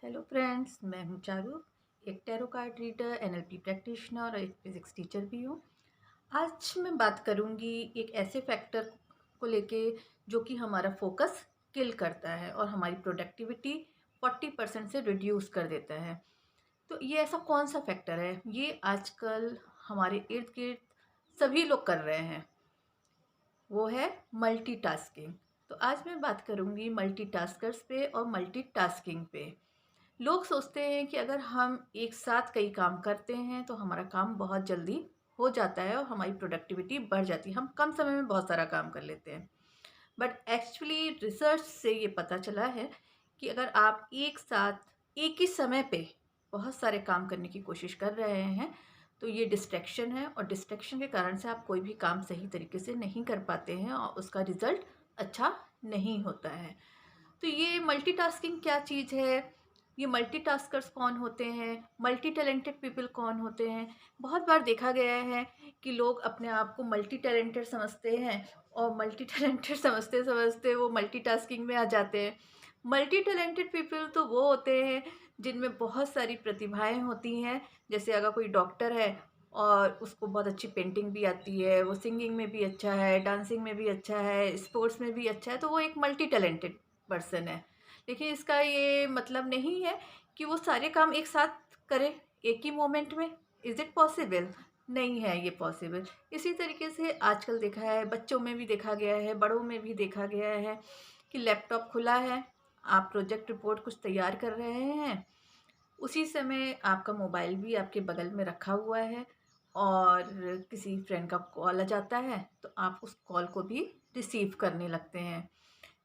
Hello friends, मैं हूं चारू। एक tarot card reader, NLP practitioner और एक फिज़िक्स टीचर भी हूं। आज मैं बात करूंगी एक ऐसे फैक्टर को लेके जो कि हमारा फोकस किल करता है और हमारी प्रोडक्टिविटी 40% से रिड्यूस कर देता है। तो ये ऐसा कौन सा फैक्टर है? ये आजकल हमारे इर्द गिर्द सभी लोग कर रहे हैं। वो है मल्टीटास्किंग। तो आज मैं बात करूंगी मल्टीटास्कर्स पे और मल्टीटास्किंग पे। लोग सोचते हैं कि अगर हम एक साथ कई काम करते हैं तो हमारा काम बहुत जल्दी हो जाता है और हमारी प्रोडक्टिविटी बढ़ जाती है, हम कम समय में बहुत सारा काम कर लेते हैं। बट एक्चुअली रिसर्च से ये पता चला है कि अगर आप एक साथ एक ही समय पे बहुत सारे काम करने की कोशिश कर रहे हैं तो ये डिस्ट्रैक्शन है और डिस्ट्रैक्शन के कारण से आप कोई भी काम सही तरीके से नहीं कर पाते हैं और उसका रिजल्ट अच्छा नहीं होता है। तो ये मल्टीटास्किंग क्या चीज़ है? ये मल्टीटास्कर्स कौन होते हैं? मल्टी टैलेंटेड पीपल कौन होते हैं? बहुत बार देखा गया है कि लोग अपने आप को मल्टी टैलेंटेड समझते हैं और मल्टी टैलेंटेड समझते समझते वो मल्टीटास्किंग में आ जाते हैं। मल्टी टैलेंटेड पीपल तो वो होते हैं जिनमें बहुत सारी प्रतिभाएं होती हैं। जैसे अगर कोई डॉक्टर है और उसको बहुत अच्छी पेंटिंग भी आती है, वो सिंगिंग में भी अच्छा है, डांसिंग में भी अच्छा है, स्पोर्ट्स में भी अच्छा है, तो वो एक मल्टी टैलेंटेड पर्सन है। लेकिन इसका ये मतलब नहीं है कि वो सारे काम एक साथ करे एक ही मोमेंट में। Is it possible? नहीं है ये पॉसिबल। इसी तरीके से आजकल देखा है, बच्चों में भी देखा गया है, बड़ों में भी देखा गया है कि लैपटॉप खुला है, आप प्रोजेक्ट रिपोर्ट कुछ तैयार कर रहे हैं, उसी समय आपका मोबाइल भी आपके बगल में रखा हुआ है और किसी फ्रेंड का कॉल आ जाता है तो आप उस कॉल को भी रिसीव करने लगते हैं।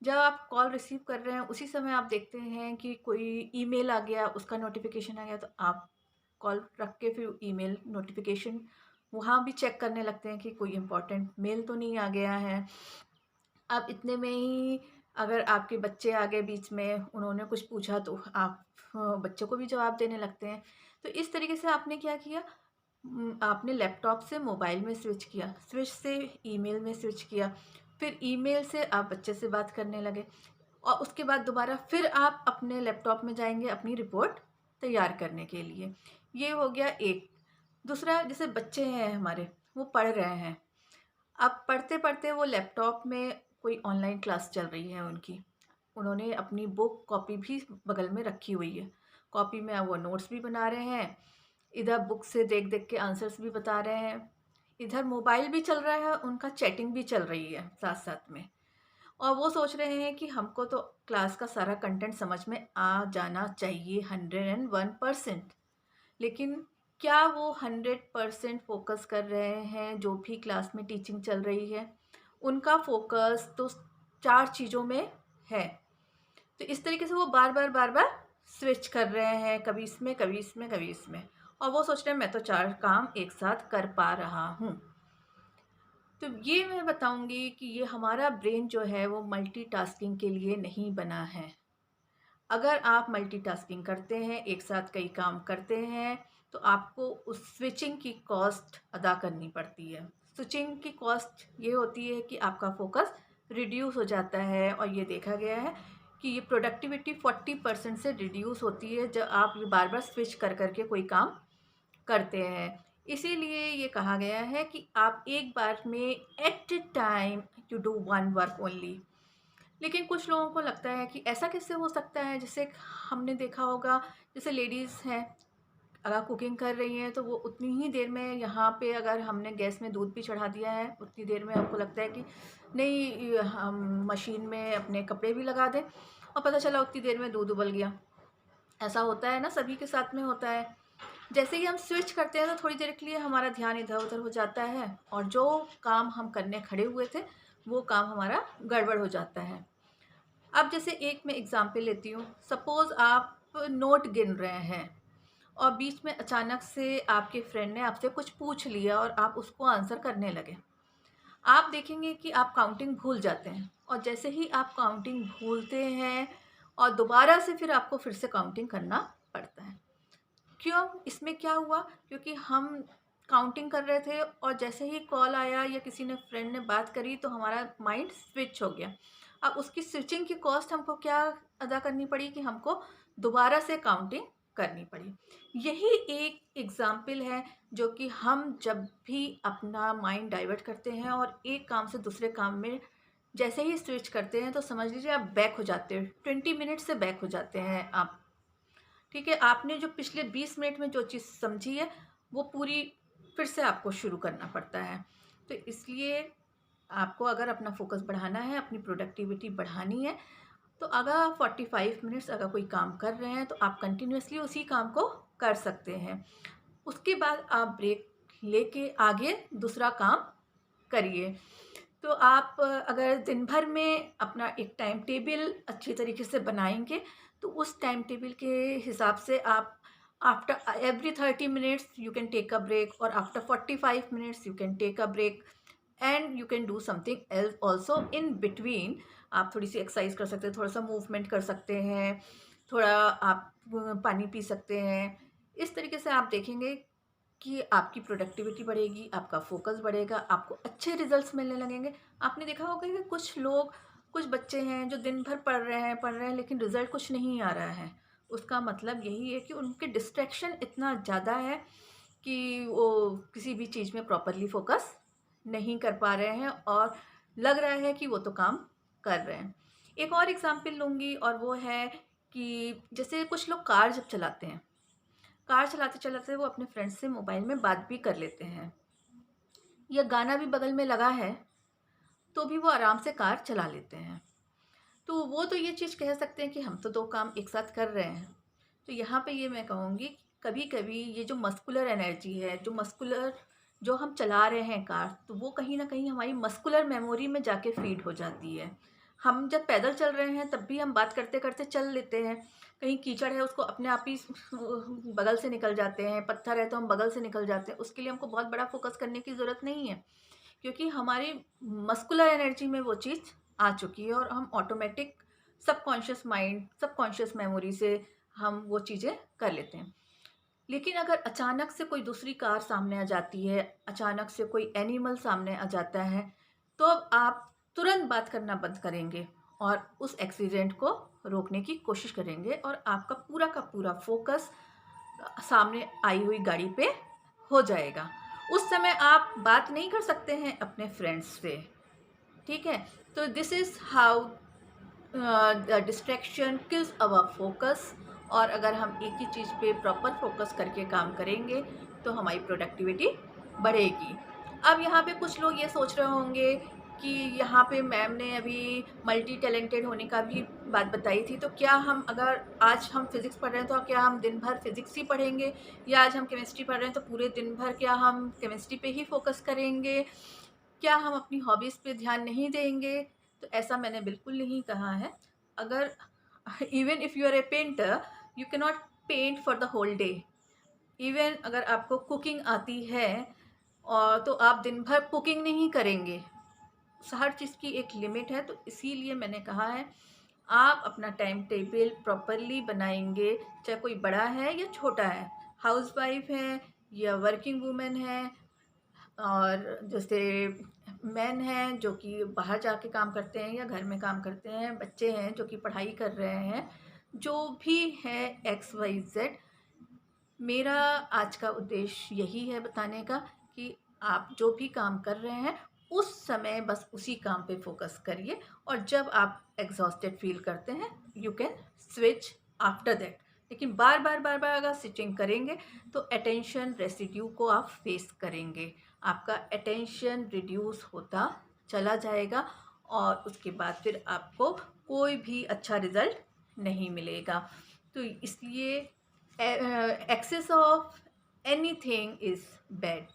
जब आप कॉल रिसीव कर रहे हैं उसी समय आप देखते हैं कि कोई ईमेल आ गया, उसका नोटिफिकेशन आ गया, तो आप कॉल रख के फिर ईमेल नोटिफिकेशन वहाँ भी चेक करने लगते हैं कि कोई इम्पोर्टेंट मेल तो नहीं आ गया है। अब इतने में ही अगर आपके बच्चे आ गए बीच में, उन्होंने कुछ पूछा तो आप बच्चों को भी जवाब देने लगते हैं। तो इस तरीके से आपने क्या किया, आपने लैपटॉप से मोबाइल में स्विच किया, स्विच से ईमेल में स्विच किया, फिर ईमेल से आप बच्चे से बात करने लगे और उसके बाद दोबारा फिर आप अपने लैपटॉप में जाएंगे अपनी रिपोर्ट तैयार करने के लिए। ये हो गया एक। दूसरा, जैसे बच्चे हैं हमारे, वो पढ़ रहे हैं। अब पढ़ते पढ़ते वो लैपटॉप में कोई ऑनलाइन क्लास चल रही है उनकी, उन्होंने अपनी बुक कॉपी भी बगल में रखी हुई है, कॉपी में अब वो नोट्स भी बना रहे हैं, इधर बुक से देख देख के आंसर्स भी बता रहे हैं, इधर मोबाइल भी चल रहा है, उनका चैटिंग भी चल रही है साथ साथ में। और वो सोच रहे हैं कि हमको तो क्लास का सारा कंटेंट समझ में आ जाना चाहिए 101%। लेकिन क्या वो 100% फोकस कर रहे हैं जो भी क्लास में टीचिंग चल रही है? उनका फोकस तो चार चीज़ों में है। तो इस तरीके से वो बार बार स्विच कर रहे हैं, कभी इसमें कभी इसमें कभी इसमें, और वो सोच रहे हैं मैं तो चार काम एक साथ कर पा रहा हूँ। तो ये मैं बताऊंगी कि ये हमारा ब्रेन जो है वो मल्टीटास्किंग के लिए नहीं बना है। अगर आप मल्टीटास्किंग करते हैं, एक साथ कई काम करते हैं, तो आपको उस स्विचिंग की कॉस्ट अदा करनी पड़ती है। स्विचिंग की कॉस्ट ये होती है कि आपका फोकस रिड्यूस हो जाता है और ये देखा गया है कि ये प्रोडक्टिविटी 40% से रिड्यूस होती है जब आप ये बार बार स्विच कर करके कोई काम करते हैं। इसीलिए ये कहा गया है कि आप एक बार में at a time you do one work only. लेकिन कुछ लोगों को लगता है कि ऐसा कैसे हो सकता है? जैसे हमने देखा होगा, जैसे लेडीज़ हैं, अगर कुकिंग कर रही हैं तो वो उतनी ही देर में, यहाँ पे अगर हमने गैस में दूध भी चढ़ा दिया है उतनी देर में हमको लगता है कि नहीं, हम मशीन में अपने कपड़े भी लगा दें, और पता चला उतनी देर में दूध उबल गया। ऐसा होता है ना, सभी के साथ में होता है। जैसे ही हम स्विच करते हैं तो थोड़ी देर के लिए हमारा ध्यान इधर उधर हो जाता है और जो काम हम करने खड़े हुए थे वो काम हमारा गड़बड़ हो जाता है। अब जैसे एक मैं एग्जांपल लेती हूँ, सपोज़ आप नोट गिन रहे हैं और बीच में अचानक से आपके फ्रेंड ने आपसे कुछ पूछ लिया और आप उसको आंसर करने लगे। आप देखेंगे कि आप काउंटिंग भूल जाते हैं और जैसे ही आप काउंटिंग भूलते हैं और दोबारा से फिर आपको फिर से काउंटिंग करना पड़ता है। क्यों? इसमें क्या हुआ? क्योंकि हम काउंटिंग कर रहे थे और जैसे ही कॉल आया या किसी ने फ्रेंड ने बात करी तो हमारा माइंड स्विच हो गया। अब उसकी स्विचिंग की कॉस्ट हमको क्या अदा करनी पड़ी कि हमको दोबारा से काउंटिंग करनी पड़ी। यही एक एग्ज़ाम्पल है जो कि हम जब भी अपना माइंड डाइवर्ट करते हैं और एक काम से दूसरे काम में जैसे ही स्विच करते हैं, तो समझ लीजिए आप बैक हो जाते हो, 20 मिनट से बैक हो जाते हैं आप। ठीक है, आपने जो पिछले 20 मिनट में जो चीज़ समझी है, वो पूरी फिर से आपको शुरू करना पड़ता है। तो इसलिए आपको अगर अपना फ़ोकस बढ़ाना है, अपनी प्रोडक्टिविटी बढ़ानी है, तो अगर 45 मिनट्स अगर कोई काम कर रहे हैं, तो आप कंटिन्यूअसली उसी काम को कर सकते हैं। उसके बाद आप ब्रेक लेके आगे दूसरा काम करिए। तो आप अगर दिन भर में अपना एक टाइम टेबल अच्छी तरीके से बनाएँगे, तो उस टाइम टेबल के हिसाब से आप after every 30 minutes you can take a break, और after 45 minutes you can take a break, and you can do something else also in between. आप थोड़ी सी एक्सरसाइज कर सकते हैं, थोड़ा सा मूवमेंट कर सकते हैं, थोड़ा आप पानी पी सकते हैं। इस तरीके से आप देखेंगे कि आपकी प्रोडक्टिविटी बढ़ेगी, आपका फ़ोकस बढ़ेगा, आपको अच्छे रिज़ल्ट्स मिलने लगेंगे। आपने देखा होगा कि कुछ बच्चे हैं जो दिन भर पढ़ रहे हैं लेकिन रिज़ल्ट कुछ नहीं आ रहा है। उसका मतलब यही है कि उनके डिस्ट्रैक्शन इतना ज़्यादा है कि वो किसी भी चीज़ में प्रॉपरली फ़ोकस नहीं कर पा रहे हैं, और लग रहा है कि वो तो काम कर रहे हैं। एक और एग्ज़ाम्पल लूँगी, और वो है कि जैसे कुछ लोग कार जब चलाते हैं, कार चलाते-चलाते वो अपने फ्रेंड्स से मोबाइल में बात भी कर लेते हैं, या गाना भी बगल में लगा है, तो भी वो आराम से कार चला लेते हैं। तो वो तो ये चीज़ कह सकते हैं कि हम तो 2 काम एक साथ कर रहे हैं। तो यहाँ पे ये मैं कहूँगी, कभी-कभी ये जो मस्कुलर एनर्जी है, जो हम चला रहे हैं कार, तो वो कहीं न कहीं हमारी मस्कुलर मेमोरी में जाके फ़ीड हो जाती है। हम जब पैदल चल रहे हैं तब भी हम बात करते-करते चल लेते हैं। कहीं कीचड़ है उसको अपने आप ही बगल से निकल जाते हैं, पत्थर है तो हम बगल से निकल जाते हैं। उसके लिए हमको बहुत बड़ा फ़ोकस करने की ज़रूरत नहीं है, क्योंकि हमारी मस्कुलर एनर्जी में वो चीज़ आ चुकी है, और हम ऑटोमेटिक सबकॉन्शियस मेमोरी से हम वो चीज़ें कर लेते हैं। लेकिन अगर अचानक से कोई दूसरी कार सामने आ जाती है, अचानक से कोई एनिमल सामने आ जाता है, तो अब आप तुरंत बात करना बंद करेंगे और उस एक्सीडेंट को रोकने की कोशिश करेंगे, और आपका पूरा का पूरा फ़ोकस सामने आई हुई गाड़ी पे हो जाएगा। उस समय आप बात नहीं कर सकते हैं अपने फ्रेंड्स से, ठीक है? तो this is how distraction kills our focus. और अगर हम एक ही चीज़ पे प्रॉपर फोकस करके काम करेंगे, तो हमारी प्रोडक्टिविटी बढ़ेगी। अब यहाँ पे कुछ लोग ये सोच रहे होंगे कि यहाँ पे मैम ने अभी मल्टी टैलेंटेड होने का भी बात बताई थी, तो क्या हम अगर आज हम फिज़िक्स पढ़ रहे हैं तो क्या हम दिन भर फिज़िक्स ही पढ़ेंगे, या आज हम केमिस्ट्री पढ़ रहे हैं तो पूरे दिन भर क्या हम केमिस्ट्री पे ही फोकस करेंगे, क्या हम अपनी हॉबीज़ पे ध्यान नहीं देंगे? तो ऐसा मैंने बिल्कुल नहीं कहा है। अगर even if you are a painter, you can not paint for the whole day. Even अगर आपको कुकिंग आती है, और तो आप दिन भर कुकिंग नहीं करेंगे। हर चीज़ की एक लिमिट है, तो इसीलिए मैंने कहा है, आप अपना टाइम टेबल प्रॉपरली बनाएँगे, चाहे कोई बड़ा है या छोटा है, हाउसवाइफ़ है या वर्किंग वूमेन है, और जैसे मेन हैं जो कि बाहर जाके काम करते हैं या घर में काम करते हैं, बच्चे हैं जो कि पढ़ाई कर रहे हैं, जो भी है एक्स वाई जेड, मेरा आज का उद्देश्य यही है बताने का कि आप जो भी काम कर रहे हैं, उस समय बस उसी काम पे फोकस करिए, और जब आप एग्जॉस्टेड फील करते हैं, you can switch after that. लेकिन बार बार अगर स्विचिंग करेंगे, तो अटेंशन रेसिड्यू को आप फेस करेंगे, आपका अटेंशन रिड्यूस होता चला जाएगा, और उसके बाद फिर आपको कोई भी अच्छा रिज़ल्ट नहीं मिलेगा। तो इसलिए excess of anything is bad.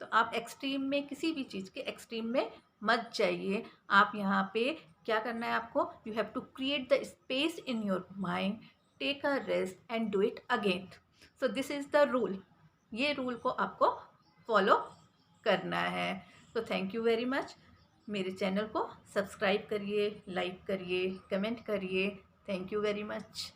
तो आप एक्सट्रीम में, किसी भी चीज़ के एक्सट्रीम में मत जाइए। आप यहाँ पे क्या करना है आपको, you have to create the space in your mind, take a rest and do it again. So this is the rule. ये रूल को आपको फॉलो करना है। तो थैंक यू वेरी मच। मेरे चैनल को सब्सक्राइब करिए, लाइक करिए, कमेंट करिए। Thank you very much.